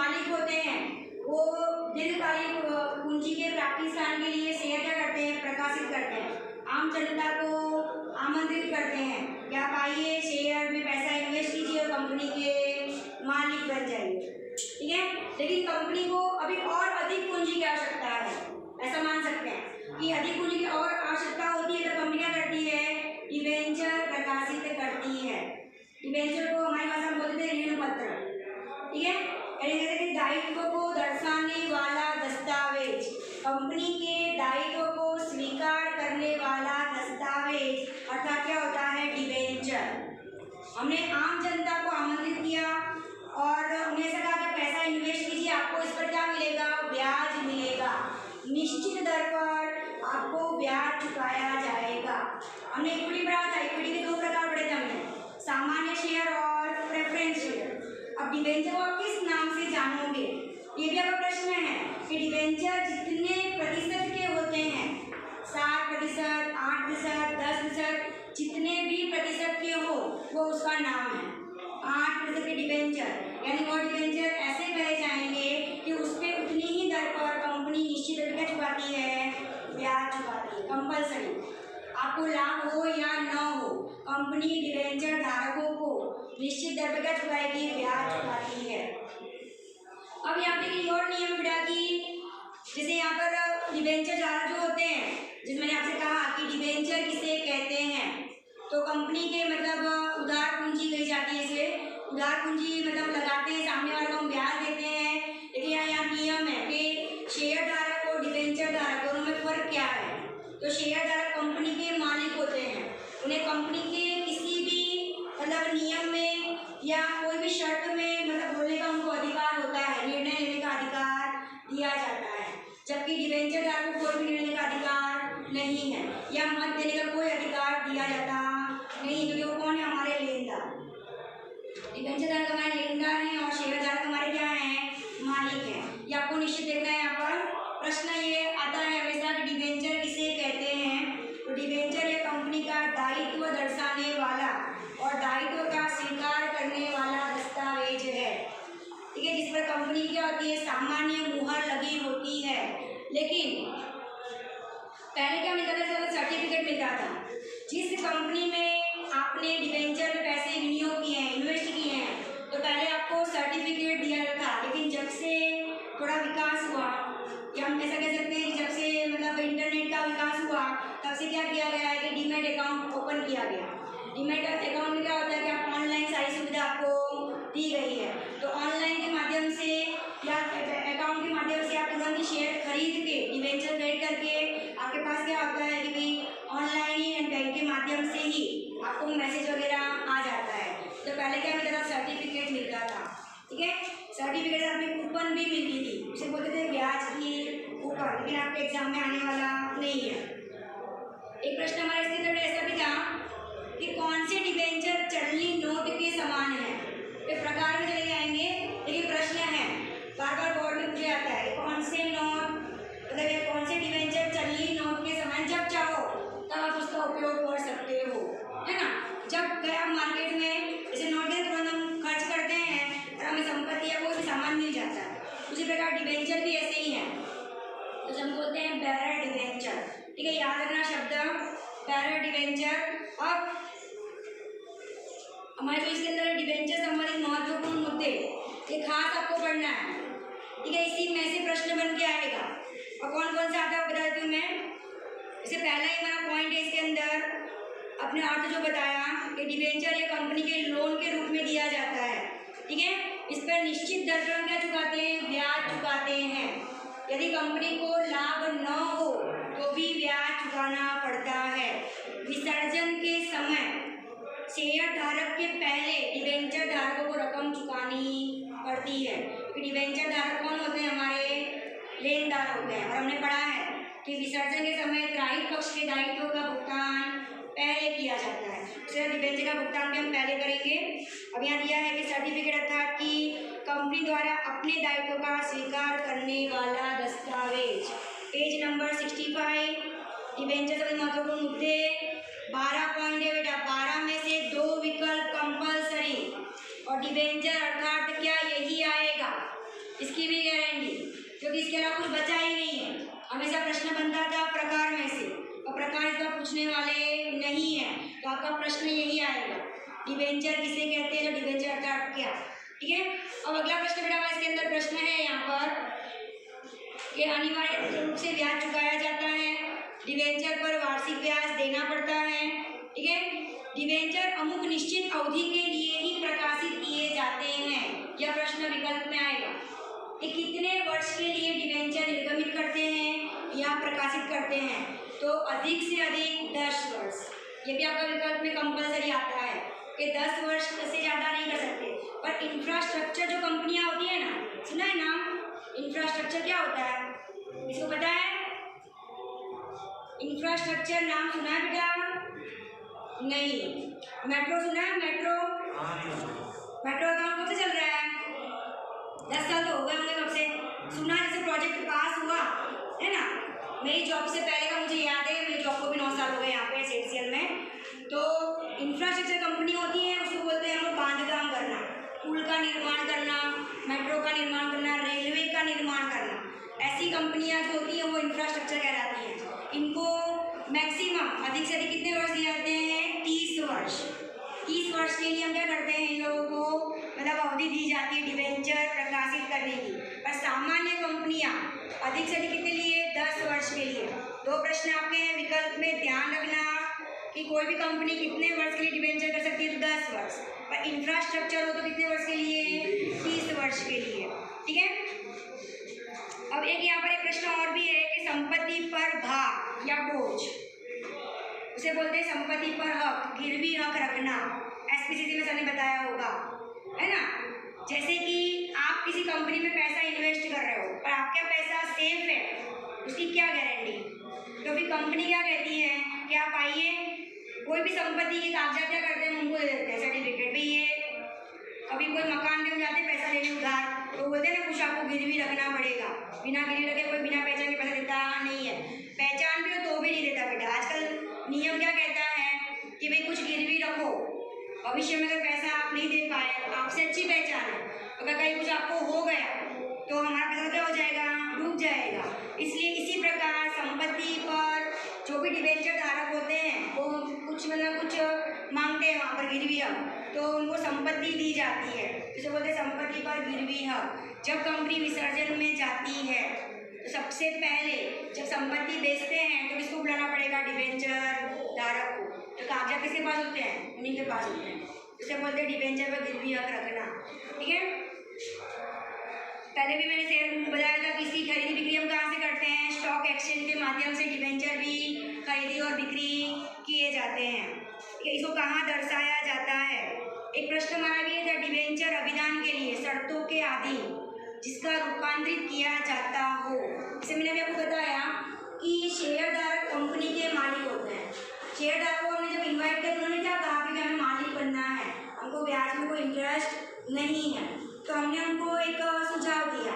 मालिक होते हैं वो दीर्घकालिक पूंजी के प्राप्ति स्थान के लिए शेयर क्या करते हैं, प्रकाशित करते हैं, आम जनता को आमंत्रित करते हैं कि आप आइए शेयर में पैसा इन्वेस्ट कीजिए और कंपनी के मालिक बन जाइए। ठीक है, लेकिन कंपनी को अभी और अधिक पूंजी की आवश्यकता है, ऐसा मान सकते हैं कि अधिक पूंजी की और आवश्यकता होती है तो कंपनी क्या करती है, डिबेंचर प्रकाशित करती है। डिबेंचर को हमारी भाषा में बोलते हैं ऋण पत्र। ठीक है, कहते हैं दायित्व को दर्शाने वाला दस्तावेज, कंपनी के दायित्व को स्वीकार करने वाला दस्तावेज अर्थात क्या होता है, डिबेंचर। हमने आम जनता को आमंत्रित किया और उन्हें ऐसा कहा कि पैसा इन्वेस्ट कीजिए, आपको इस पर क्या मिलेगा, ब्याज मिलेगा, निश्चित दर पर आपको ब्याज चुकाया जाएगा। हमने इक्विटी पढ़ा था, इक्विटी के दो प्रकार पढ़े थे हमने, सामान्य शेयर और प्रेफरेंस शेयर। अब डिबेंचर को आप किस नाम से जानोगे, ये भी आपका प्रश्न है कि डिबेंचर जितने प्रतिशत के होते हैं, 60%, 8%, 10%, जितने भी प्रतिशत के हो वो उसका नाम है। 8% के डिबेंचर यानी वो डिबेंचर ऐसे कहे जाएंगे कि उस पर उतनी ही दर पर कंपनी निश्चित दर क्या चुकाती है, ब्याज चुकाती है, कंपलसरी। आपको लाभ हो या न हो, कंपनी डिबेंचर धारकों को निश्चित दर पर क्या चुकाएगी, ब्याज चुकाती है। अब यहाँ पे एक और नियम बिड़ा कि जैसे यहाँ पर डिबेंचर धारक जो होते हैं, जिसमें मैंने आपसे कहा कि डिबेंचर किसे कहते हैं, तो कंपनी के मतलब उधार पूंजी कही जाती है। इसे उधार पूंजी मतलब लगाते हैं, सामने वाले को हम ब्याज देते हैं। लेकिन यहाँ नियम है कि शेयर धारक और डिबेंचर धारक दोनों में फर्क क्या है। तो शेयर धारक कंपनी के मालिक होते हैं, उन्हें कंपनी के किसी भी मतलब नियम में या कोई भी शर्त में मतलब बोलने का उनको अधिकार होता है, निर्णय लेने का अधिकार दिया जाता है। जबकि डिबेंचर धारक को कोई भी निर्णय लेने का अधिकार नहीं है या मत देने का कोई अधिकार दिया जाता नहीं, क्योंकि वो कौन है, हमारे लेनदार। डिबेंचर धारक हमारे लेनदार हैं और शेयर धारक हमारे क्या हैं, मालिक हैं। ये आपको निश्चित देखना है। यहाँ पर प्रश्न ये आता है हमेशा कि डिबेंचर किसे कहते हैं, तो डिबेंचर एक कंपनी का दायित्व दर्शाने वाला और दायित्व का स्वीकार करने वाला दस्तावेज है। ठीक है, जिस पर कंपनी क्या होती है, सामान्य मुहर लगी होती है। लेकिन पहले क्या मिलता था, सर्टिफिकेट मिलता था। जिस कंपनी में आपने डिबेंचर में पैसे विनियोग किए हैं, इन्वेस्ट किए हैं, तो पहले आपको सर्टिफिकेट दिया जाता था। लेकिन जब से थोड़ा विकास हुआ, या हम ऐसा कह सकते हैं कि जब से मतलब इंटरनेट का विकास हुआ, तब से क्या किया गया है कि डीमैट अकाउंट ओपन किया गया। डीमैट अकाउंट में क्या होता है कि आप ऑनलाइन सारी सुविधा आपको दी गई है, तो ऑनलाइन के माध्यम से या अकाउंट के माध्यम से आप तुरंत ही शेयर खरीद के, डिबेंचर खरीद करके आपके पास क्या होता है कि भाई ऑनलाइन ही बैंक के माध्यम से ही आपको मैसेज वगैरह आ जाता है। तो पहले क्या मिलता था, सर्टिफिकेट मिलता था। ठीक है, सर्टिफिकेट में कूपन भी मिलती थी, उसे बोलते थे ब्याज की कूपन, लेकिन आपके एग्जाम में आने वाला नहीं है। एक प्रश्न हमारे इसके अंदर ऐसा भी था कि कौन से डिबेंचर चलनी नोट के समान है। ये प्रकार में चले जाएंगे, लेकिन प्रश्न है बार बार बोर्ड में पूछा जाता है कौन से नोट मतलब कौन से डिबेंचर चलनी नोट के समान, जब चाहो तब आप उसका उपयोग कर सकते हो, है ना। जब गए आप मार्केट में, जैसे नोट के तुरंत हम खर्च करते हैं और हमें संपत्ति या कोई भी सामान मिल जाता है, उसी प्रकार डिबेंचर भी ऐसे ही है। तो हम बोलते हैं बेरर डिबेंचर। ठीक है, याद रखना शब्द बेरर डिबेंचर। अब हमारे जो इसके अंदर डिबेंचर संबंधित महत्वपूर्ण मुद्दे ये खास आपको पढ़ना है। ठीक है, इसी में से प्रश्न बन के आएगा। और कौन कौन सा आता है बता देती हूँ मैं। जैसे पहला ही हमारा पॉइंट है इसके अंदर अपने अर्थ जो बताया कि डिबेंचर ये कंपनी के लोन के रूप में दिया जाता है। ठीक है, इस पर निश्चित दर पर क्या चुकाते हैं, ब्याज चुकाते हैं। यदि कंपनी को लाभ न हो तो भी ब्याज चुकाना पड़ता है। विसर्जन के समय शेयर धारक के पहले डिबेंचर धारकों को रकम चुकानी पड़ती है। डिबेंचर धारक कौन होते हैं, हमारे लेनदार होते हैं। और हमने पढ़ा है कि विसर्जन के समय ग्राहिक पक्ष के दायित्वों का भुगतान पहले किया जाता है। तो डिबेंचर का भुगतान भी हम पहले करेंगे। अब यहाँ दिया है कि सर्टिफिकेट अर्थात कि कंपनी द्वारा अपने दायित्वों का स्वीकार करने वाला दस्तावेज। Page number 65। डिबेंचर से महत्वपूर्ण मुद्दे 12 पॉइंट है बेटा, 12 में से 2 विकल्प कंपलसरी और डिबेंचर अर्थात क्या यही आएगा। इसकी भी गारंटी, क्योंकि इसके अलावा कुछ बचा ही नहीं है। हमेशा प्रश्न बनता था प्रकार में से, और प्रकार इस बार पूछने वाले नहीं है, तो आपका प्रश्न यही आएगा, डिवेंचर किसे कहते हैं, तो डिवेंचर अर्थात क्या। ठीक है, अब अगला प्रश्न बेटा हमारा इसके अंदर प्रश्न है यहाँ पर कि अनिवार्य रूप से ब्याज चुकाया जाता है, डिवेंचर पर वार्षिक ब्याज देना पड़ता है। ठीक है, डिवेंचर अमुक निश्चित अवधि के लिए ही प्रकाशित किए जाते हैं, यह प्रश्न विकल्प में आएगा कि कितने वर्ष के लिए डिवेंचर निर्गमित करते हैं या प्रकाशित करते हैं, तो अधिक से अधिक 10 वर्ष। ये भी आपका विकल्प में कंपलसरी आता है कि 10 वर्ष से ज़्यादा नहीं कर सकते। पर इंफ्रास्ट्रक्चर जो कंपनियां होती है ना, सुना है नाम, इंफ्रास्ट्रक्चर क्या होता है, इसको पता है? इंफ्रास्ट्रक्चर नाम सुना है बेटा? नहीं। मेट्रो सुना है? मेट्रो मेट्रो का काम कब से चल रहा है? 10 साल तो हो गए होंगे कब से। सुना जैसे प्रोजेक्ट पास हुआ है ना, मेरी जॉब से पहले का मुझे याद है, मेरी जॉब को भी 9 साल हो गए यहाँ पे सेटसीएल में। तो इंफ्रास्ट्रक्चर कंपनी होती है, उसको बोलते हैं हम लोग बांध काम करना, पुल का निर्माण करना, मेट्रो का निर्माण करना, रेलवे का निर्माण करना। ऐसी कंपनियां जो होती हैं वो इंफ्रास्ट्रक्चर कहलाती हैं। इनको मैक्सिमम अधिक से अधिक कितने वर्ष दिए जाते हैं? 30 वर्ष। 30 वर्ष के लिए हम क्या करते हैं, इन लोगों को मतलब अवधि दी जाती है डिवेंचर प्रकाशित करने की। पर सामान्य कंपनियां अधिक से अधिक कितने लिए? 10 वर्ष के लिए। 2 प्रश्न आपके हैं विकल्प में, ध्यान रखना कि कोई भी कंपनी कितने वर्ष के लिए डिवेंचर कर सकती है, तो 10 वर्ष। पर इंफ्रास्ट्रक्चर हो तो कितने वर्ष के लिए? 30 वर्ष के लिए। ठीक है, अब एक यहाँ पर एक प्रश्न और भी है कि संपत्ति पर भाग या बोझ, उसे बोलते हैं संपत्ति पर हक, गिरवी हक रखना। एसपीसीसी में सर ने बताया होगा, है ना। जैसे कि आप किसी कंपनी में पैसा इन्वेस्ट कर रहे हो, पर आपका पैसा सेफ है, उसकी क्या गारंटी? तो फिर कंपनी क्या कहती है कि आप आइए, कोई भी संपत्ति के कागजात क्या करते हैं, उनको दे देते हैं सर्टिफिकेट भी। ये कभी कोई मकान में जाते हैं पैसा लेने उधार, तो बोलते हैं ना कुछ आपको गिरवी रखना पड़ेगा। बिना गिरवी रखे कोई बिना पहचान के पैसा देता नहीं है। पहचान भी हो तो भी नहीं देता बेटा। आजकल नियम क्या कहता है कि भाई कुछ गिरवी रखो, भविष्य में अगर पैसा आप नहीं दे पाए, आपसे अच्छी पहचान है, अगर कहीं कुछ आपको हो गया तो हमारा पैसा क्या हो जाएगा? डूब जाएगा। इसलिए इसी प्रकार संपत्ति पर जो भी डिवेंचर धारक होते हैं वो कुछ मतलब कुछ मांगते हैं वहाँ पर गिरवी हक, तो उनको संपत्ति दी जाती है, जिसे बोलते हैं संपत्ति पर गिरवी हक। जब कंपनी विसर्जन में जाती है तो सबसे पहले जब संपत्ति बेचते हैं तो किसको बुलाना पड़ेगा? डिवेंचर धारक को। तो कागजात किसके पास होते हैं? उन्हीं के पास होते हैं, जिसे बोलते हैं डिवेंचर पर गिरवी हक रखना। ठीक है, पहले भी मैंने शेयर बताया था कि इसकी खरीदी बिक्री हम कहाँ से करते हैं? स्टॉक एक्सचेंज के माध्यम से डिवेंचर भी खरीदी और बिक्री किए जाते हैं। इसको कहाँ दर्शाया जाता है? एक प्रश्न हमारा भी था, डिवेंचर अभिदान के लिए शर्तों के अधीन जिसका रूपांतरित किया जाता हो। जैसे मैंने अभी आपको बताया कि शेयरधारक कंपनी के मालिक होते हैं। शेयरधारकों को हमने जब इन्वाइट किया, उन्होंने क्या कहा कि हमें मालिक बनना है, हमको ब्याज में कोई इंटरेस्ट नहीं है। तो हमने उनको एक सुझाव दिया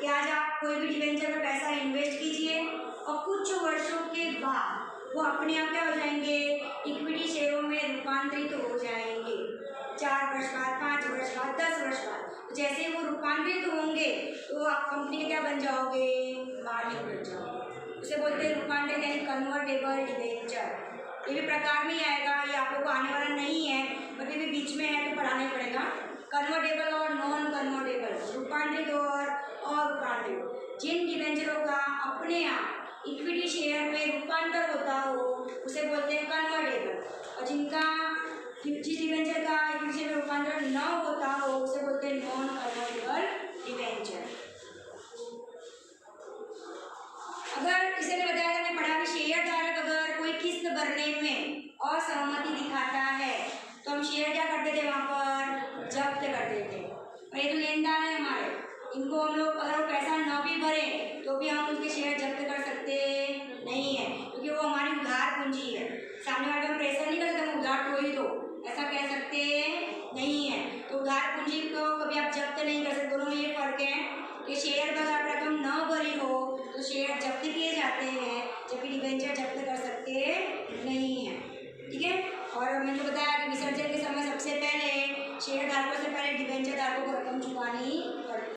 कि आज आप कोई भी डिवेंचर में पैसा इन्वेस्ट कीजिए और कुछ वर्षों के बाद वो अपने आप क्या हो जाएंगे? इक्विटी शेयरों में रूपांतरित हो जाएंगे। 4 वर्ष बाद, 5 वर्ष बाद, 10 वर्ष बाद जैसे वो रूपांतरित होंगे तो आप कंपनी के क्या बन जाओगे? मालिक बन जाओगे। उसे बोलते हैं रूपांतरित यानी कन्वर्टेबल डिवेंचर। ये भी प्रकार में ही आएगा, ये आप लोग को आने वाला नहीं है, बट ये भी बीच में है तो पढ़ाना ही पड़ेगा। कन्वर्टेबल और नॉन कन्वर्टेबल, रूपांतरित और अरूपांतरित। जिन डिवेंचरों का अपने आप इक्विटी शेयर में रूपांतर होता हो उसे बोलते हैं कन्वर्टेबल, और जिस डिवेंचर का इक्विटी शेयर में रूपांतर न होता हो उसे बोलते हैं नॉन कन्वर्टेबल डिवेंचर। अगर इसे मैं बताया था, मैंने पढ़ा कि शेयर धारक अगर कोई किस्त भरने में असहमति दिखाता है तो हम शेयर क्या करते थे? वहाँ पर जब्त करते थे। और ये तो लेनदार है हमारे, इनको हम लोग अगर वो पैसा न भी भरे तो भी हम उसके शेयर जब्त कर सकते नहीं है, क्योंकि वो हमारी उधार पूंजी है। सामने वाले हम प्रेशर नहीं कर सकते, हम उधार तो ही दो, ऐसा कह सकते नहीं है। तो उधार पूंजी को कभी आप जब्त नहीं कर सकते। दोनों में ये फर्क है कि शेयर पर अगर रकम न भरी हो तो शेयर जब्त किए जाते हैं, जबकि डिवेंचर जब्त कर सकते नहीं है। ठीक है, और मैंने बताया कि विसर्जन के समय सबसे पहले शेयर धारकों से पहले डिवेंचर धारकों को रकम चुकानी